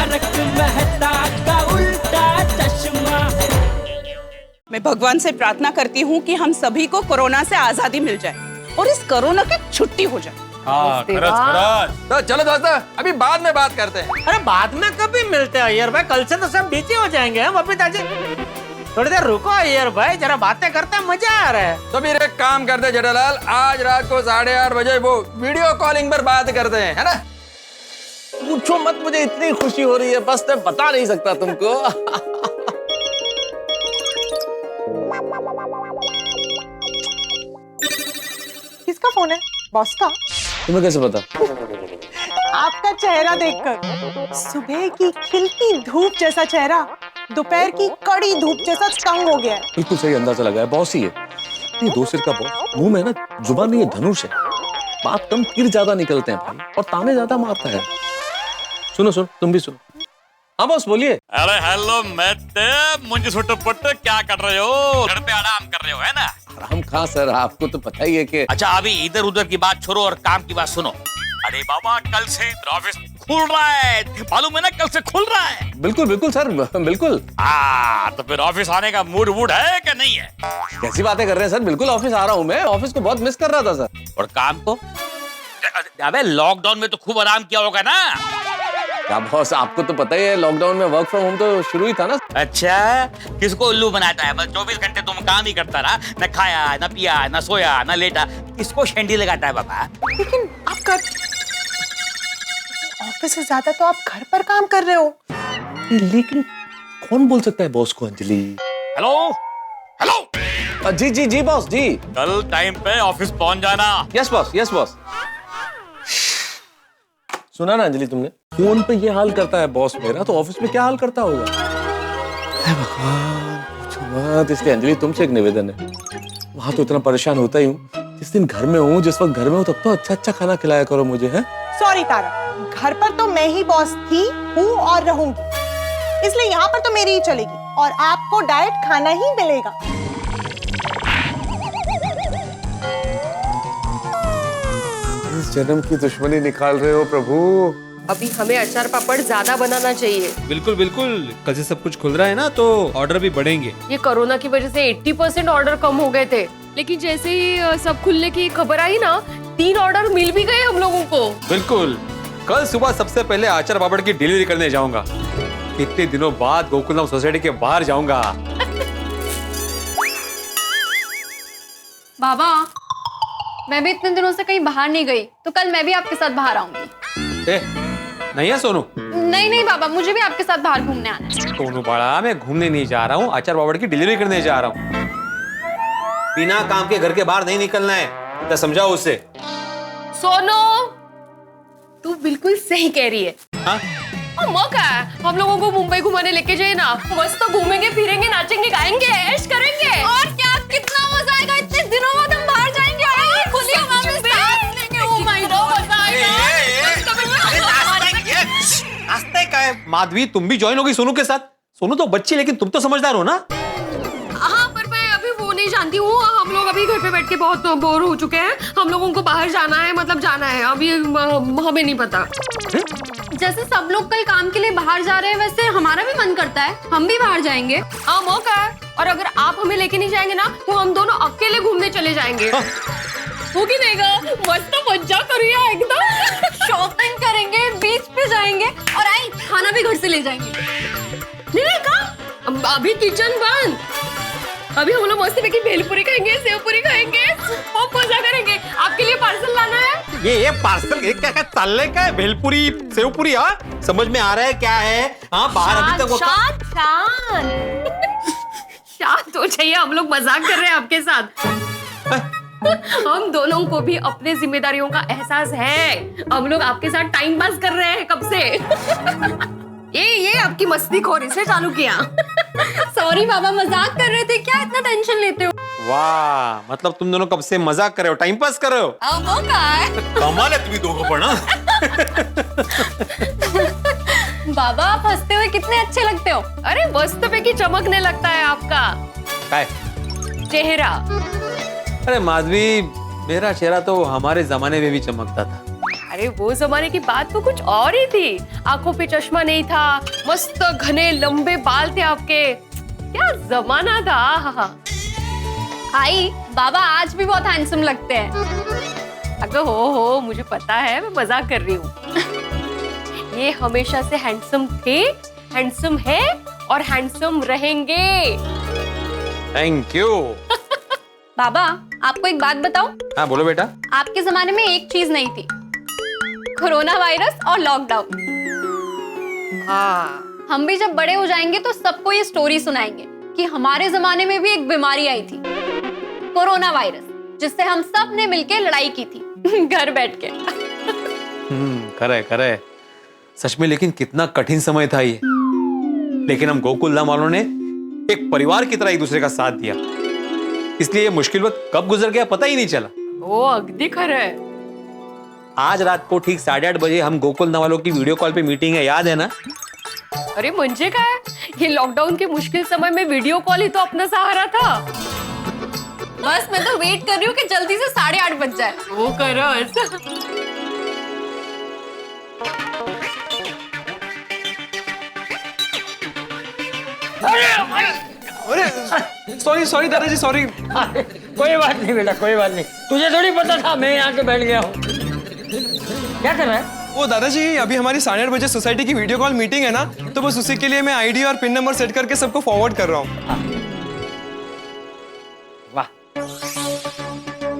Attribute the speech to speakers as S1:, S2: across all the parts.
S1: तारक मेहता का उल्टा चश्मा।
S2: मैं भगवान से प्रार्थना करती हूँ कि हम सभी को कोरोना से आजादी मिल जाए और इस कोरोना की छुट्टी हो जाए।
S3: हाँ,
S4: तो चलो दोस्तों, अभी बाद में बात करते हैं।
S3: अरे बाद में कभी मिलते हैं अय्यर भाई, कल से तो सब बिजी हो जाएंगे हम बबीता जी। थोड़ी देर रुको अय्यर भाई, जरा बातें करते हैं, मजा आ रहा है।
S4: तो फिर एक काम करते हैं जेठालाल, आज रात को 8:30 बजे वो वीडियो कॉलिंग पर बात करते हैं, है ना?
S5: पूछो मत, मुझे इतनी खुशी हो रही है, बस मैं बता नहीं सकता तुमको।
S6: किसका फोन है? बॉस का?
S5: तुम्हें कैसे पता?
S6: आपका चेहरा देखकर। सुबह की खिलती धूप जैसा चेहरा दोपहर की कड़ी धूप जैसा तंग हो गया है।
S5: बिल्कुल सही अंदाजा लगा है, बॉस ही है। ये दो सिर का बॉस, मुंह में ना जुबान नहीं है, धनुष है। बात कम, तीर ज्यादा निकलते हैं भाई, और ताने ज्यादा मारता है। सुनो सुनो, तुम भी सुनो। हाँ बॉस बोलिए।
S7: अरे हेलो मुझे छोटे पुट्टे क्या कर रहे हो? घर पे आराम कर रहे हो है ना?
S5: आराम कहाँ सर, आपको तो पता ही है कि।
S7: अच्छा अभी इधर उधर की बात छोड़ो और काम की बात सुनो। अरे बाबा कल से ऑफिस खुल रहा है, मालूम है ना? कल से खुल रहा है।
S5: बिल्कुल बिल्कुल सर, बिल्कुल।
S7: तो फिर ऑफिस आने का मूड वूड है कि नहीं है?
S5: कैसी बातें कर रहे हैं सर, बिल्कुल ऑफिस आ रहा हूँ मैं, ऑफिस को बहुत मिस कर रहा था सर।
S7: और काम को? अबे लॉकडाउन में तो खूब आराम किया होगा ना?
S5: क्या बॉस, आपको तो पता ही है लॉकडाउन में वर्क फ्रॉम होम तो शुरू ही था ना।
S7: अच्छा किसको उल्लू बनाता है? बस 24 घंटे तुम काम ही करता रहा, न खाया न पिया न सोया न लेटा। किसको शेंडी लगाता है बाबा?
S6: लेकिन आप कर ऑफिस से ज्यादा तो आप घर पर काम कर रहे हो।
S5: लेकिन कौन बोल सकता है बॉस को? अंजलि।
S7: Hello hello.
S5: जी जी जी बॉस जी।
S7: कल टाइम पे ऑफिस पहुंच जाना।
S5: Yes boss, yes boss. सुना ना अंजलि तुमने, फोन पे ये हाल करता है बॉस मेरा, तो ऑफिस में क्या हाल करता होगा? हे भगवान पूछो मत। इसलिए अंजलि तुमसे एक निवेदन है, वहां तो इतना परेशान होता ही हूँ, जिस दिन घर में हूँ, जिस वक्त घर में हूँ, तब तो अच्छा अच्छा खाना खिलाया करो मुझे। है
S6: सॉरी तारक, घर पर तो मैं ही बॉस थी, हूँ और रहूंगी, इसलिए यहाँ पर तो मेरी ही चलेगी और आपको डाइट खाना ही मिलेगा।
S5: इस जन्म की दुश्मनी निकाल रहे हो प्रभु।
S8: अभी हमें अचार पापड़ ज्यादा बनाना चाहिए।
S9: बिल्कुल बिल्कुल, कल से सब कुछ खुल रहा है ना, तो ऑर्डर भी बढ़ेंगे।
S8: ये कोरोना की वजह से 80% ऑर्डर कम हो गए थे, लेकिन जैसे ही सब खुलने की खबर आई ना, 3 ऑर्डर मिल भी गए हम लोगों को।
S9: बिल्कुल, कल सुबह सबसे पहले आचार पापड़ की डिलीवरी करने जाऊंगा। इतने दिनों बाद गोकुलधाम सोसाइटी के बाहर जाऊंगा।
S10: बाबा मैं भी इतने दिनों से कहीं बाहर नहीं गई, तो कल मैं भी आपके साथ बाहर आऊंगी।
S9: नहीं है सोनू?
S10: नहीं नहीं बाबा, मुझे भी आपके साथ बाहर घूमने आना है।
S9: सोनू बड़ा, मैं घूमने नहीं जा रहा हूँ, आचार पापड़ की डिलीवरी करने जा रहा हूँ। बिना काम के घर के बाहर नहीं निकलना है, तो समझाओ उससे।
S8: सोनू तू बिल्कुल सही कह रही है।
S9: हाँ?
S8: मौका है, हम लोगों को मुंबई घुमाने लेके जाए ना, मस्त तो घूमेंगे फिरेंगे नाचेंगे गाएंगे ऐश करेंगे।
S10: और क्या, कितना मजा आएगा, इतने दिनों बाद हम बाहर जाएंगे। खुली हवा में सांस लेंगे। ओह माय गॉड,
S9: नाश्ते का है। माधवी तुम भी ज्वाइन होगी सोनू के साथ? सोनू तो बच्ची, लेकिन तुम तो समझदार हो ना?
S8: हाँ पर मैं अभी वो नहीं जानती हूँ, हम लोग अभी घर पे बैठ के बहुत बोर हो चुके हैं, हम लोगों को बाहर जाना है, मतलब जाना है, अभी हमें नहीं पता।
S10: जैसे सब लोग कल काम के लिए बाहर जा रहे हैं, वैसे हमारा भी मन करता है, हम भी बाहर जाएंगे।
S8: हाँ मौका है, और अगर आप हमें लेके नहीं जाएंगे ना, तो हम दोनों अकेले घूमने चले जाएंगे। वो की नहीं गा, मस्त मजा करिए एकदम।
S10: शॉपिंग करेंगे, बीच पे जाएंगे, और आई खाना भी घर से ले जाएंगे।
S8: नहीं कहा, अभी किचन बंद, अभी हम लोग मस्त की भेलपुरी खाएंगे, सेवपुरी खाएंगे, बहुत मजा करेंगे। आपके लिए पार्सल लाना है?
S9: ये पार्सल क्या क्या तलने का है? भेलपुरी सेवपुरी? हाँ समझ में आ रहा है क्या है। हाँ बाहर अभी तक
S8: शांत हो जाइए, हम लोग मजाक कर रहे हैं आपके साथ। हम दोनों को भी अपने जिम्मेदारियों का एहसास है, हम लोग आपके साथ टाइम पास कर रहे हैं कब से। ये आपकी मस्ती खोरी से चालू किया।
S10: सॉरी बाबा, मजाक कर रहे थे, क्या इतना टेंशन लेते हो?
S9: वाह, मतलब तुम दोनों कब से मजाक कर रहे हो, टाइम पास कर रहे हो? कमाल है तुम्ही दोनों पर ना।
S10: बाबा आप हंसते हुए कितने अच्छे लगते हो।
S8: अरे मस्त पे की चमकने लगता है आपका चेहरा।
S9: अरे माधवी, मेरा चेहरा तो हमारे जमाने में भी चमकता था।
S8: अरे वो जमाने की बात तो कुछ और ही थी। आंखों पे चश्मा नहीं था, मस्त घने लंबे बाल थे आपके। क्या जमाना था। हाँ
S10: आई बाबा आज भी बहुत हैंडसम लगते हैं।
S8: अगर हो मुझे पता है, मैं मजाक कर रही हूँ। ये हमेशा से हैंडसम थे, हैंडसम है और हैंडसम रहेंगे।
S9: Thank you.
S10: बाबा आपको एक बात बताऊं?
S9: हाँ बोलो बेटा।
S10: आपके जमाने में एक चीज नहीं थी, कोरोना वायरस और लॉकडाउन।
S8: हाँ
S10: हम भी जब बड़े हो जाएंगे तो सबको ये स्टोरी सुनाएंगे कि हमारे जमाने में भी एक बीमारी आई थी, कोरोना वायरस, जिससे हम सब ने मिलकर लड़ाई की थी घर बैठ के।
S9: करे सच में, लेकिन कितना कठिन समय था ये। लेकिन हम गोकुलधाम वालों ने एक परिवार की तरह एक दूसरे का साथ दिया, इसलिए ये मुश्किल वक्त कब गुजर गया पता ही नहीं चला।
S8: वो अगदी खरंय।
S9: आज रात को ठीक 8:30 बजे हम गोकुलधाम वालों की वीडियो कॉल पे मीटिंग है, याद है ना?
S8: अरे मुझे क्या है, ये लॉकडाउन के मुश्किल समय में वीडियो कॉल ही तो अपना सहारा था।
S10: बस मैं तो वेट कर रही हूँ कि जल्दी से 8:30 बज जाए।
S8: वो करो ऐसा।
S1: अरे सॉरी दादाजी, सॉरी।
S3: कोई बात नहीं बेटा, कोई बात नहीं। तुझे थोड़ी पता था मैं यहाँ के बैठ गया हूँ। क्या कर रहा है?
S1: वो दादाजी, अभी हमारी 8:30 बजे सोसाइटी की वीडियो कॉल मीटिंग है ना, तो बस उसी के लिए मैं आईडी और पिन नंबर सेट करके सबको फॉरवर्ड कर रहा हूँ।
S3: वाह,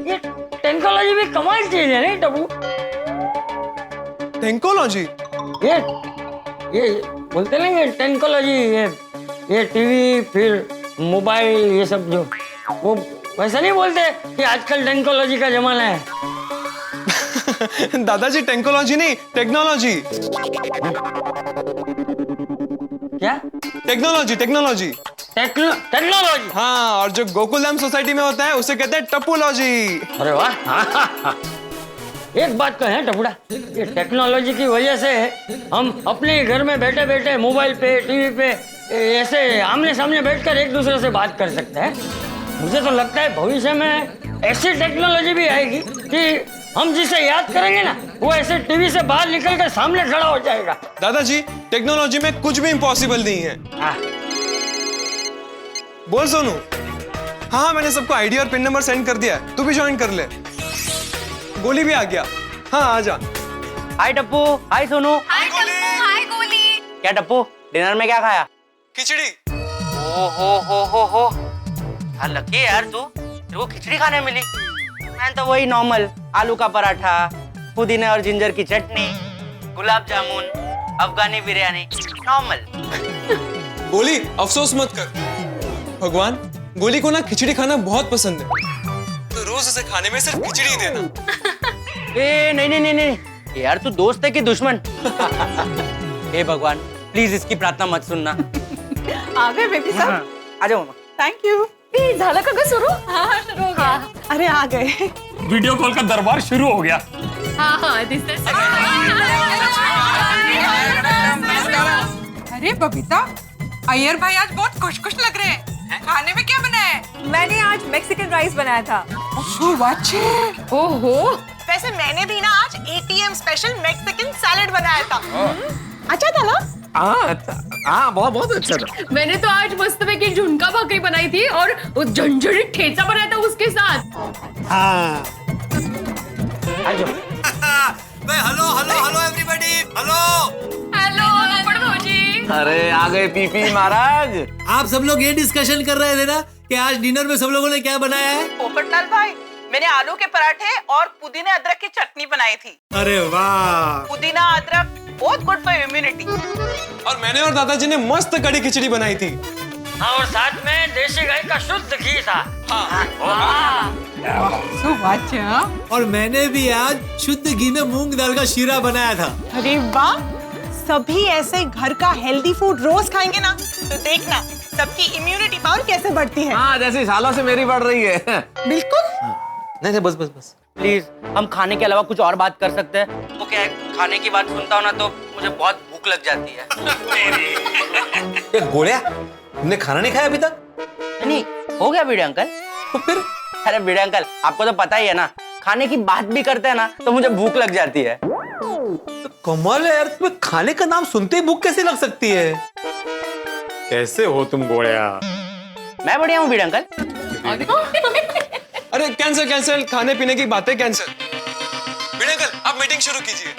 S3: ये टेक्नोलॉजी भी कमाल चीज है नहीं टबू?
S1: टेक्नोलॉजी?
S3: ये बोलते नहीं टेक्नोलॉजी, ये टीवी फिर मोबाइल ये सब जो, वो वैसा नहीं बोलते कि आजकल टेक्नोलॉजी का जमाना है।
S1: दादाजी टेक्नोलॉजी नहीं, टेक्नोलॉजी।
S3: क्या?
S1: Technology technology.
S3: टेक्नोलॉजी?
S1: हाँ, और जो गोकुलधाम सोसाइटी में होता है उसे कहते हैं टपोलॉजी।
S3: अरे वाह। एक बात तो है टपुड़ा, ये टेक्नोलॉजी की वजह से हम अपने घर में बैठे बैठे मोबाइल पे टीवी पे ऐसे आमने सामने बैठकर एक दूसरे से बात कर सकते हैं। मुझे तो लगता है भविष्य में ऐसी टेक्नोलॉजी भी आएगी कि हम जिसे याद करेंगे ना, वो ऐसे टीवी से बाहर निकल कर सामने खड़ा हो जाएगा।
S1: दादाजी, टेक्नोलॉजी में कुछ भी इम्पॉसिबल नहीं है। बोल सोनू। हाँ, मैंने सबको आईडी और पिन नंबर सेंड कर दिया है, तू भी ज्वाइन कर ले। गोली भी आ गया। हाँ, आ जा।
S3: हाय टप्पू। हाय सोनू।
S10: हाय टप्पू। हाय गोली।
S3: क्या टप्पू, डिनर में क्या खाया?
S1: खिचड़ी।
S3: हो हाँ, लकी है यार तू, तेरे को खिचड़ी खाने मिली। मैं तो वही नॉर्मल आलू का पराठा, पुदीना और जिंजर की चटनी, गुलाब जामुन, अफगानी बिरयानी, नॉर्मल।
S1: गोली, अफसोस मत कर। भगवान, गोली को ना खिचड़ी खाना बहुत पसंद है, तो रोज उसे खाने में सिर्फ खिचड़ी ही देना।
S3: ए नहीं यार, तू दोस्त है कि दुश्मन? हे भगवान, प्लीज इसकी प्रार्थना मत सुनना।
S2: आ गए बेबी साहब?
S3: आ जाओ मामा।
S2: Thank you.
S8: झाला का शुरू?
S10: हाँ शुरू हो गया।
S6: अरे आ गए।
S7: वीडियो कॉल का दरबार शुरू हो गया।
S8: हाँ दिस इज।
S11: अरे बबीता, अय्यर भाई आज बहुत खुश खुश लग रहे हैं। खाने में क्या बनाया है?
S6: मैंने आज मैक्सिकन राइस बनाया था।
S8: ओहो,
S6: वैसे मैंने भी ना आज ATM स्पेशल मैक्सिकन सैलेड बनाया था। अच्छा था ना?
S5: हाँ, बहुत अच्छा था।
S8: मैंने तो आज मस्त में की झुनका भाकरी बनाई थी और वो झंझड़ी ठेचा बनाया था उसके साथ।
S1: हेलो एवरीबॉडी,
S8: हेलो बड़ भौजी।
S5: अरे आ गए पीपी महाराज।
S12: आप सब लोग ये डिस्कशन कर रहे थे ना कि आज डिनर में सब लोगों ने क्या बनाया है?
S2: पोपटलाल भाई, मैंने आलू के पराठे और पुदीना अदरक की चटनी बनाई थी।
S12: अरे वाह।
S2: पुदीना अदरक बहुत गुड फॉर इम्यूनिटी।
S1: और मैंने और दादाजी ने मस्त कड़ी खिचड़ी बनाई थी।
S3: हाँ, और साथ में देसी गाय का शुद्ध घी था।
S12: और मैंने भी आज शुद्ध घी में मूंग दाल का शीरा बनाया था।
S6: अरे वाह, सभी ऐसे घर का हेल्दी फूड रोज खाएंगे ना, तो देखना सबकी इम्यूनिटी पावर कैसे बढ़ती है।
S5: हाँ, जैसे सालों से मेरी बढ़ रही है।
S6: बिल्कुल।
S5: नहीं, बस
S3: प्लीज, हम खाने के अलावा कुछ और बात कर सकते हैं? वो क्या है, खाने की बात सुनता हूँ ना तो मुझे बहुत भूख लग जाती है।
S9: ये गोलिया, तुमने खाना नहीं खाया अभी तक?
S3: नहीं, हो गया भिड़े अंकल।
S9: तो फिर?
S3: अरे भिड़े अंकल, आपको तो पता ही है ना, खाने की बात भी करते हैं ना तो मुझे भूख लग जाती है।
S9: तो कमाल है यार, तुम्हें खाने का नाम सुनते ही भूख कैसे लग सकती है? कैसे हो तुम गोड़िया?
S3: मैं बढ़िया हूँ बीड़ अंकल।
S1: अरे कैंसिल कैंसिल, खाने पीने की बातें कैंसिल। भिड़े अंकल आप मीटिंग शुरू कीजिए।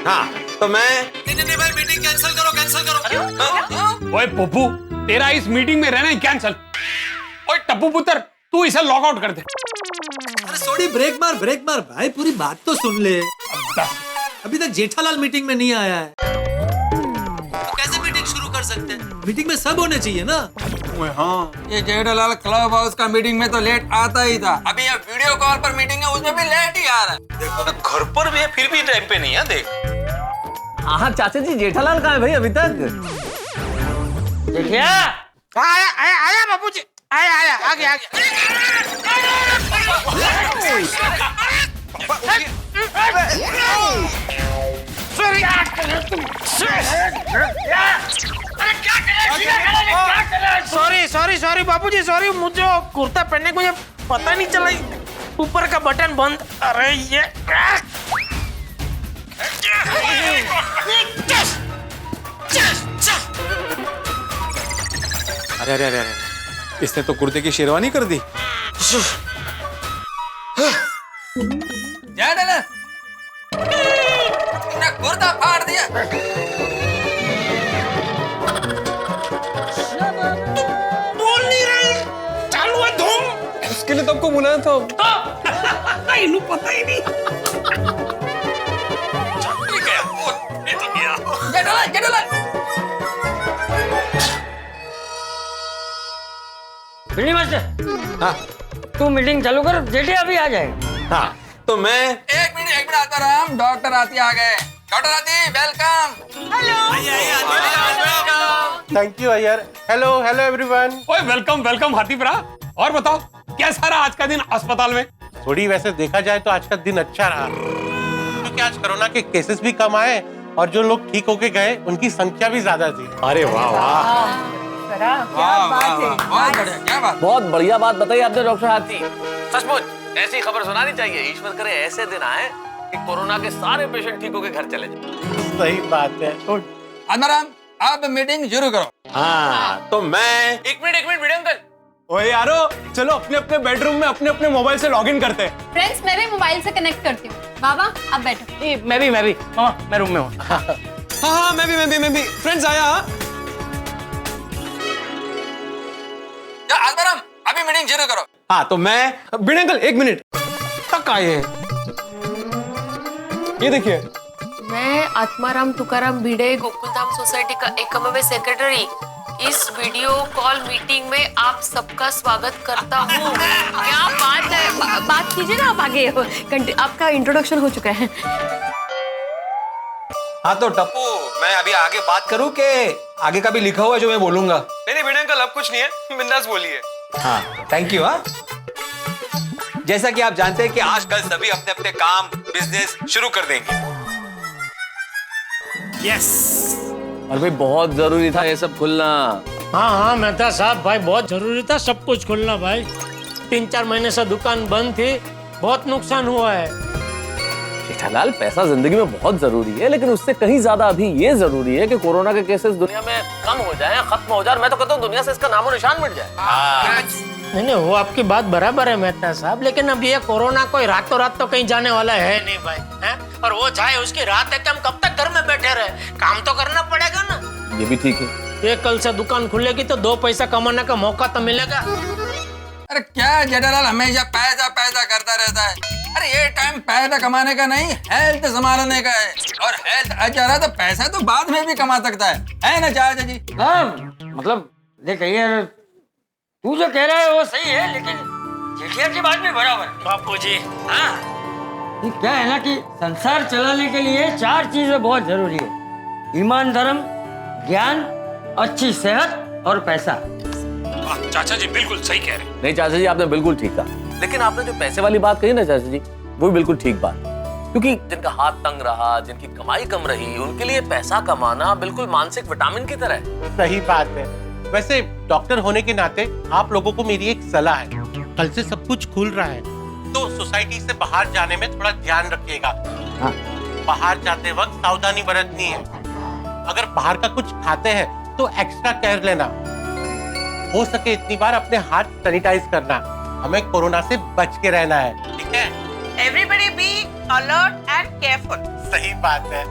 S9: हाँ तो मैं
S1: नहीं भाई, मीटिंग कैंसिल करो, कैंसिल करो।
S13: ओए पप्पू, तेरा इस मीटिंग में रहना ही कैंसिल। ओए टप्पू पुत्र, तू इसे लॉग आउट कर दे।
S12: अरे सॉरी, ब्रेक मार भाई, पूरी बात तो सुन ले। अभी तक जेठालाल मीटिंग में नहीं आया है, तो कैसे मीटिंग शुरू कर सकते हैं? मीटिंग में सब होने चाहिए ना।
S4: हाँ, ये जेठालाल क्लब हाउस का मीटिंग में तो लेट आता ही था। अभी ये वीडियो कॉल पर मीटिंग है, उसमें भी लेट ही आ रहा है।
S9: देखो तो घर पर भी है, फिर भी टाइम पे नहीं है। देख
S3: हाँ चाचा जी, जेठालाल कहाँ है भाई अभी तक? जेठिया
S11: आया बाबूजी, आया आ गया। सॉरी बाबूजी, सॉरी, मुझे कुर्ता पहनने को मुझे पता नहीं चला, ऊपर का बटन बंद। अरे ये
S9: अरे अरे अरे अरे, इसने तो कुर्ते की शेरवानी कर दी।
S4: जेठालाल तुमने कुर्ता फाड़ दिया।
S11: बोल नहीं रही, चालू है धूम।
S1: उसके लिए तो आपको बुलाया था।
S11: इन्हें पता ही नहीं।
S4: जेठालाल
S3: बिल्ली मास्टर,
S9: हाँ
S3: तू मीटिंग चालू कर, जेठिया अभी आ जाएगा।
S9: हाँ तो मैं
S4: एक मिनट आत्माराम, डॉक्टर आती आ गए। डॉक्टर आती welcome.
S14: Thank you Iyer. Hello everyone.
S13: ओए वेलकम हाथीपुरा। और बताओ कैसा रहा आज का दिन अस्पताल में?
S14: थोड़ी वैसे देखा जाए तो आज का दिन अच्छा रहा, क्योंकि आज कोरोना के केसेस भी कम आए और जो लोग ठीक होके गए उनकी संख्या भी ज्यादा थी।
S9: अरे वाह वाह,
S5: बहुत बढ़िया बात बताई आपने डॉक्टर हाथी। सचमुच ऐसी खबर सुनानी चाहिए। ईश्वर करे ऐसे दिन आए कि कोरोना के सारे पेशेंट ठीक होके घर चले जाए।
S14: सही बात है।
S4: आत्माराम अब मीटिंग शुरू करो।
S9: हाँ तो मैं
S5: एक मिनट भिड़े अंकल।
S1: ओए यारो, चलो अपने अपने बेडरूम में अपने अपने मोबाइल से लॉगिन करते हैं।
S10: फ्रेंड्स, मैं भी मोबाइल से कनेक्ट करती हूँ। बाबा आप बैठो।
S3: मैं भी मामा, मैं रूम में हूँ।
S1: हाँ मैं भी। फ्रेंड्स आया।
S4: आत्माराम अभी मीटिंग शुरू करो।
S9: हाँ तो मैं
S1: भिड़े अंकल एक मिनट
S9: तक आए।
S1: ये देखिए,
S8: मैं आत्माराम तुकाराम भिड़े, गोकुलधाम सोसाइटी का एकमेव सेक्रेटरी, इस वीडियो कॉल मीटिंग में आप सबका स्वागत करता हूँ। क्या बात है, बात कीजिए ना आप आगे। आपका इंट्रोडक्शन हो चुका है।
S9: हाँ तो टप्पू, मैं अभी आगे बात करूँ कि आगे का भी लिखा हुआ है जो मैं बोलूंगा?
S1: नहीं भिड़े अंकल अब कुछ नहीं है, बिंदास बोलिए।
S9: हाँ थैंक यू। हाँ जैसा कि आप जानते हैं कि आजकल सभी अपने अपने काम बिजनेस शुरू कर देंगे।
S3: यस।
S5: और भाई बहुत जरूरी था ये सब खुलना।
S3: हाँ मेहता साहब भाई, बहुत जरूरी था सब कुछ खुलना भाई। 3-4 महीने से दुकान बंद थी, बहुत नुकसान हुआ है।
S5: जेठालाल, पैसा जिंदगी में बहुत जरूरी है, लेकिन उससे कहीं ज्यादा अभी ये जरूरी है कि कोरोना के केसेस दुनिया में कम हो जाएं, खत्म हो जाए। मैं तो कहता हूँ दुनिया से इसका नामो निशान मिट जाए।
S3: नहीं वो आपकी बात बराबर है मेहता साहब, लेकिन अब ये कोरोना कोई रातों रात तो कहीं जाने वाला है नहीं भाई, है? और वो चाहे उसकी रात है कि हम कब तक घर में बैठे रहे, काम तो करना पड़ेगा ना।
S5: ये भी ठीक है।
S3: ये कल से दुकान खुलेगी तो 2 पैसा कमाने का मौका तो मिलेगा।
S4: अरे क्या जेठालाल हमेशा पैसा करता रहता है। अरे ये टाइम पैसा कमाने का नहीं, हेल्थ संभालने का है। और हेल्थ अच्छा रहा तो पैसा तो बाद में भी कमा सकता है ना चाचा जी?
S3: हाँ मतलब देख यार, तू जो कह रहा है वो सही है, लेकिन जेठिया की बात भी बराबर। बापू जी, हाँ ये क्या है ना कि संसार चलाने के लिए 4 चीजें बहुत जरूरी है: ईमान, धर्म, ज्ञान, अच्छी सेहत और पैसा।
S13: चाचा जी बिल्कुल सही कह रहे हैं।
S5: नहीं चाचा जी, आपने बिल्कुल ठीक कहा, लेकिन आपने जो पैसे वाली बात कही ना चाचा जी, वो भी बिल्कुल ठीक बात, क्योंकि जिनका हाथ तंग रहा, जिनकी कमाई कम रही, उनके लिए पैसा कमाना बिल्कुल मानसिक विटामिन की तरह है।
S14: सही बात है। वैसे डॉक्टर होने के नाते आप लोगों को मेरी एक सलाह है। कल से सब कुछ खुल रहा है तो सोसाइटी से बाहर जाने में थोड़ा ध्यान रखिएगा।
S5: हाँ।
S14: बाहर जाते वक्त सावधानी बरतनी है। अगर बाहर का कुछ खाते हैं तो एक्स्ट्रा केयर लेना। हो सके इतनी बार अपने हाथ सैनिटाइज करना। हमें कोरोना से बच के रहना है, ठीक है?
S2: Everybody be alert and careful.
S14: सही बात है।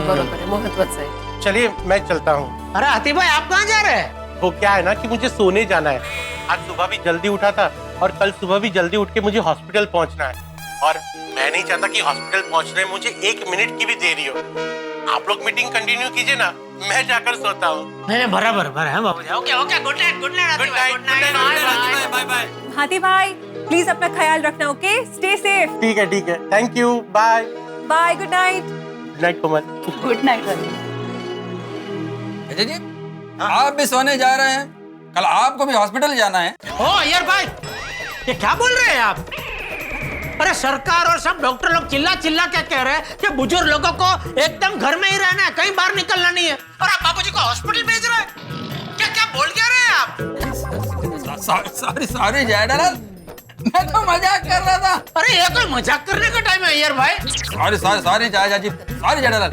S8: बरोबर है, महत्वाचं आहे.
S14: चलिए मैं चलता हूँ।
S11: अरे आतिफ भाई आप कहाँ जा रहे हैं?
S14: वो क्या है ना कि मुझे सोने जाना है। आज सुबह भी जल्दी उठा था और कल सुबह भी जल्दी उठ के मुझे हॉस्पिटल पहुँचना है, और मैं नहीं चाहता कि हॉस्पिटल पहुँचने में मुझे 1 मिनट की भी देरी हो। आप लोग मीटिंग कंटिन्यू कीजिए ना, मैं जाकर सोता हूँ।
S11: नहीं बराबर है बाबूजी। Okay okay, good night good night
S14: good night,
S11: bye bye.
S15: हाथी भाई प्लीज अपना ख्याल रखना, ओके? Stay safe.
S14: ठीक है, thank you, bye
S15: bye, good night.
S14: Good night Komal.
S2: Good night.
S4: Ajay ji, आप भी सोने जा रहे हैं? कल आपको भी हॉस्पिटल जाना है।
S11: ओ अय्यर भाई, ये क्या बोल रहे हैं आप? अरे सरकार और सब डॉक्टर लोग चिल्ला चिल्ला क्या कह रहे हैं कि बुजुर्ग लोगों को एकदम घर में ही रहना है, कहीं बाहर निकलना नहीं है, और आप बाबूजी को हॉस्पिटल भेज रहे हैं? क्या बोल क्या रहे हैं आप?
S4: सॉरी जेठालाल, मैं तो मजाक कर रहा था।
S11: अरे ये कोई मजाक करने का टाइम है अय्यर भाई?
S4: सॉरी चाचा जी, सॉरी जेठालाल।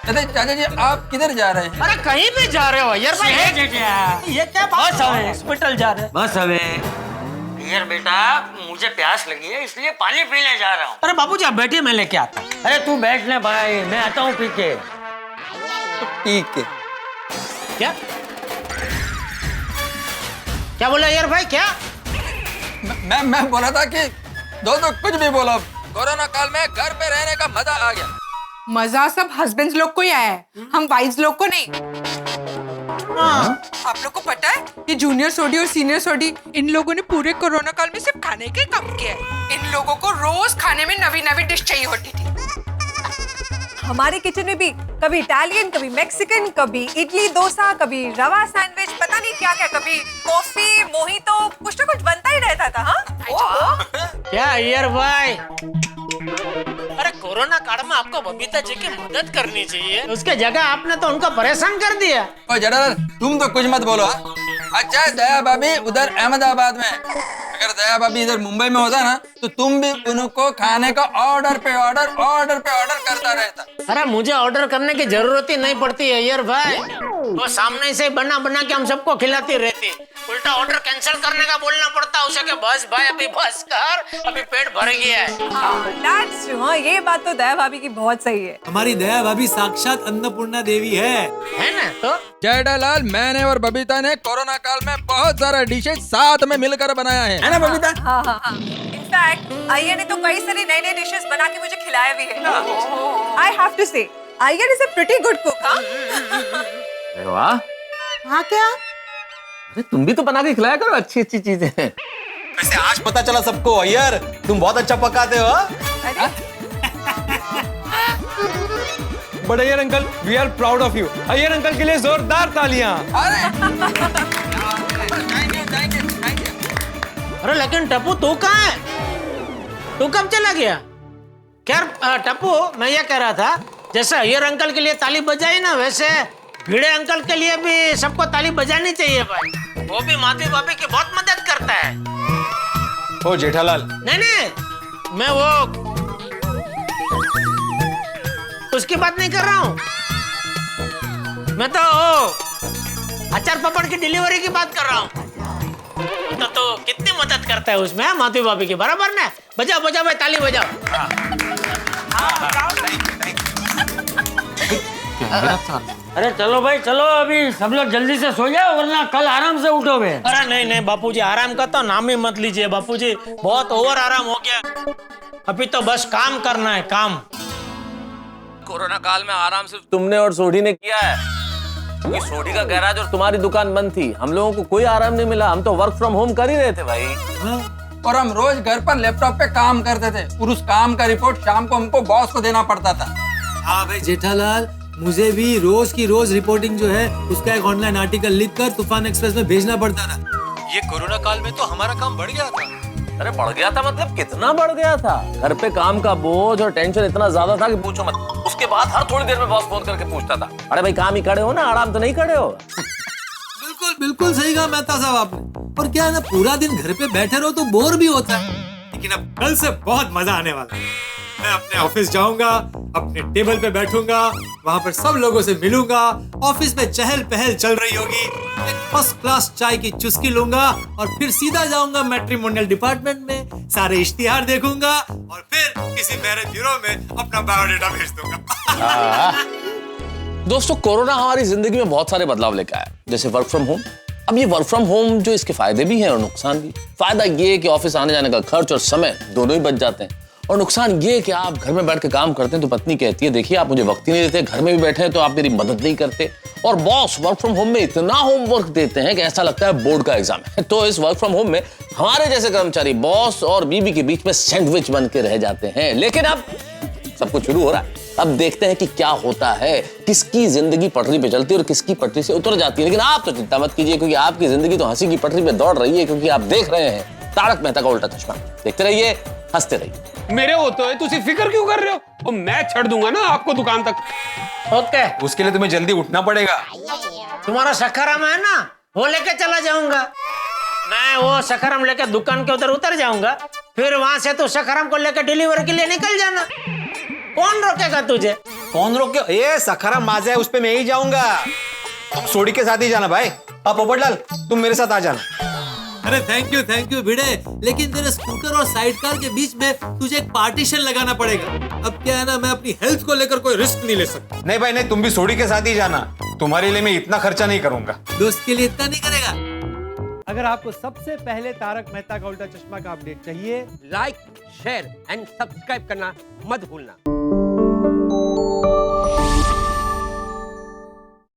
S4: चाचा जी आप किधर जा रहे हैं?
S11: अरे कहीं भी जा रहे हो अय्यर भाई? ये क्या बात है? हॉस्पिटल जा रहे हैं?
S3: बस हमें यार बेटा, मुझे प्यास लगी है इसलिए पानी पीने जा रहा हूँ।
S11: अरे बाबूजी आप बैठिए, मैं लेके आता हूँ।
S3: अरे तू बैठ ले भाई, मैं आता हूँ पी के।
S4: ठीक है।
S11: क्या बोला यार भाई? क्या
S4: मैं बोला था कि दोस्तों कुछ भी बोलो, कोरोना काल में घर पे रहने का मजा आ गया।
S6: मजा सब हस्बैंड्स लोग को ही आया है, हम वाइफ्स लोग को नहीं। आप लोग को पता है कि जूनियर सोडी और सीनियर सोडी इन लोगों ने पूरे कोरोना काल में सिर्फ खाने के काम किया है। इन लोगों को रोज खाने में नवी नवी डिश चाहिए होती थी।
S15: हमारे किचन में भी कभी इटालियन, कभी मैक्सिकन, कभी इडली डोसा, कभी रवा सैंडविच, पता नहीं क्या क्या, कभी कॉफी, मोहितो, कुछ ना कुछ बनता ही रहता था। हाँ
S11: क्या अय्यर भाई? अरे कोरोना काल में आपको बबीता जी की मदद करनी चाहिए, उसके जगह आपने तो उनको परेशान कर दिया।
S4: जेठालाल तुम तो कुछ मत बोलो। अच्छा दया भाभी उधर अहमदाबाद में, अगर दया भाभी इधर मुंबई में होता ना तो तुम भी उनको खाने का ऑर्डर पे ऑर्डर करता रहता।
S11: अरे मुझे ऑर्डर करने की जरूरत ही नहीं पड़ती अय्यर भाई, वो सामने से बना के हम सबको खिलाती रहती। उल्टा ऑर्डर कैंसिल करने का बोलना पड़ता उसे कि बस भाई अभी बस कर, अभी पेट भर गया है।
S15: हाँ, ये बात तो दया भाभी की बहुत सही है।
S12: हमारी दया भाभी साक्षात अन्नपूर्णा देवी है
S11: ना? तो
S4: जेठालाल, मैंने और बबीता ने कोरोना काल में बहुत सारा डिशेज साथ में मिलकर बनाया है ना बबीता?
S15: हाँ। इनफैक्ट अय्यर ने तो कई सारी नई डिशेस बना के मुझे खिलाया भी है। आई हैव टू से Iyer is a pretty good cook.
S5: अरे वाह।
S6: हाँ क्या?
S5: अरे तुम भी तो बना के खिलाया करो अच्छी चीजें।
S9: वैसे आज पता चला सबको अय्यर तुम बहुत अच्छा पकाते हो।
S1: But Iyer uncle, we are proud of you. Iyer uncle के लिए जोरदार तालियां।
S11: अरे लेकिन टप्पू तू कहाँ है? तू कब चला गया? क्या टप्पू, मैं ये कह रहा था जैसे अय्यर अंकल के लिए ताली बजाई ना, वैसे भिड़े अंकल के लिए भी सबको ताली बजानी चाहिए भाई। वो भी माधवी भाभी की बहुत मदद करता है।
S1: ओ जेठालाल,
S11: नहीं, मैं वो उसकी बात नहीं कर रहा हूँ, मैं तो अचार पापड़ की डिलीवरी की बात कर रहा हूँ। तो कितनी मदद करता है उसमें माधवी भाभी की, बराबर ना? बजाओ भाई, ताली बजाओ।
S3: अरे चलो भाई चलो, अभी सब लोग जल्दी से सो जाओ वरना कल आराम से उठोगे।
S11: अरे नहीं बापूजी, आराम का तो नाम ही मत लीजिए बापूजी, बहुत ओवर आराम हो गया। अभी तो बस काम करना है, काम।
S5: कोरोना काल में आराम से तुमने और सोढ़ी ने किया है, क्योंकि सोढ़ी का गैराज और तुम्हारी दुकान बंद थी। हम लोगों को कोई आराम नहीं मिला, हम तो वर्क फ्रॉम होम कर ही रहे थे भाई।
S4: और हम रोज घर पर लैपटॉप पे काम करते थे, और उस काम का रिपोर्ट शाम को हमको बॉस को देना पड़ता था।
S12: हाँ भाई जेठालाल, मुझे भी रोज की रोज रिपोर्टिंग जो है उसका एक ऑनलाइन आर्टिकल लिखकर तूफान एक्सप्रेस में भेजना पड़ता था।
S9: ये कोरोना काल में तो हमारा काम बढ़ गया था।
S5: अरे बढ़ गया था मतलब कितना बढ़ गया था? घर पे काम का बोझ और टेंशन इतना ज्यादा था कि पूछो मत। उसके बाद हर थोड़ी देर में बॉस फोन करके पूछता था, अरे भाई काम ही खड़े हो ना, आराम तो नहीं खड़े हो?
S12: बिल्कुल सही कहा मेहता साहब आपने। और क्या है ना, पूरा दिन घर पे बैठे रहो तो बोर भी होता है, लेकिन अब कल से बहुत मजा आने वाला है। मैं अपने ऑफिस जाऊंगा, अपने टेबल पे बैठूंगा, वहां पर सब लोगों से मिलूंगा, ऑफिस में चहल पहल चल रही होगी, एक फर्स्ट क्लास चाय की चुस्की लूंगा और फिर सीधा जाऊंगा मैट्रिमोनियल डिपार्टमेंट में, सारे इश्तिहार देखूंगा और फिर किसी मैरिज ब्यूरो में अपना बायोडाटा भेज दूंगा।
S5: दोस्तों, कोरोना हमारी जिंदगी में बहुत सारे बदलाव लेकर आया, जैसे वर्क फ्रॉम होम। अब ये वर्क फ्रॉम होम जो इसके फायदे भी हैं और नुकसान भी। फायदा ये है कि ऑफिस आने जाने का खर्च और समय दोनों ही बच जाते हैं, और नुकसान ये है कि आप घर में बैठ के काम करते हैं तो पत्नी कहती है देखिए आप मुझे वक्त ही नहीं देते, घर में भी बैठे हैं तो आप मेरी मदद नहीं करते, और बॉस वर्क फ्रॉम होम में इतना होमवर्क देते हैं कि ऐसा लगता है बोर्ड का एग्जाम है। तो इस वर्क फ्रॉम होम में हमारे जैसे कर्मचारी बॉस और बीवी के बीच में सैंडविच बन के रह जाते हैं। लेकिन अब सब कुछ शुरू हो रहा है, अब देखते हैं कि क्या होता है, किसकी जिंदगी पटरी पे चलती है और किसकी पटरी से उतर जाती है। लेकिन आप तो चिंता मत कीजिए, क्योंकि आपकी जिंदगी तो हंसी की पटरी पे दौड़ रही है, क्योंकि आप देख रहे हैं तारक मेहता का उल्टा चश्मा। देखते रहिए, हंसते रहिए।
S13: मेरे होते हुए तुसी फिक्र क्यों कर रहे हो? वो मैं छड़ दूंगा ना आपको दुकान तक।
S11: ओके,
S9: उसके लिए तुम्हें जल्दी उठना पड़ेगा।
S11: तुम्हारा सखाराम है ना, वो लेके चला जाऊंगा मैं। वो सखाराम लेके दुकान के उधर उतर जाऊंगा, फिर वहां से तो सखाराम को लेकर डिलीवरी के लिए निकल जाना। कौन रोकेगा तुझे?
S9: कौन रोके? ये सखाराम माजा है, उस पे मैं ही जाऊंगा। तुम सोडी के साथ ही जाना भाई। अब पोपटलाल तुम मेरे साथ आ जाना।
S12: अरे थैंक यू भिड़े, लेकिन तेरे स्कूटर और साइड कार के बीच में तुझे एक पार्टीशन लगाना पड़ेगा। अब क्या है ना, मैं अपनी हेल्थ को लेकर कोई रिस्क नहीं ले सकता।
S9: नहीं भाई नहीं, तुम भी सोडी के साथ ही जाना। तुम्हारे लिए मैं इतना खर्चा नहीं करूंगा।
S12: दोस्त के लिए इतना नहीं करेगा।
S16: अगर आपको सबसे पहले तारक मेहता का उल्टा चश्मा का अपडेट चाहिए,
S17: लाइक, शेयर एंड सब्सक्राइब करना मत भूलना।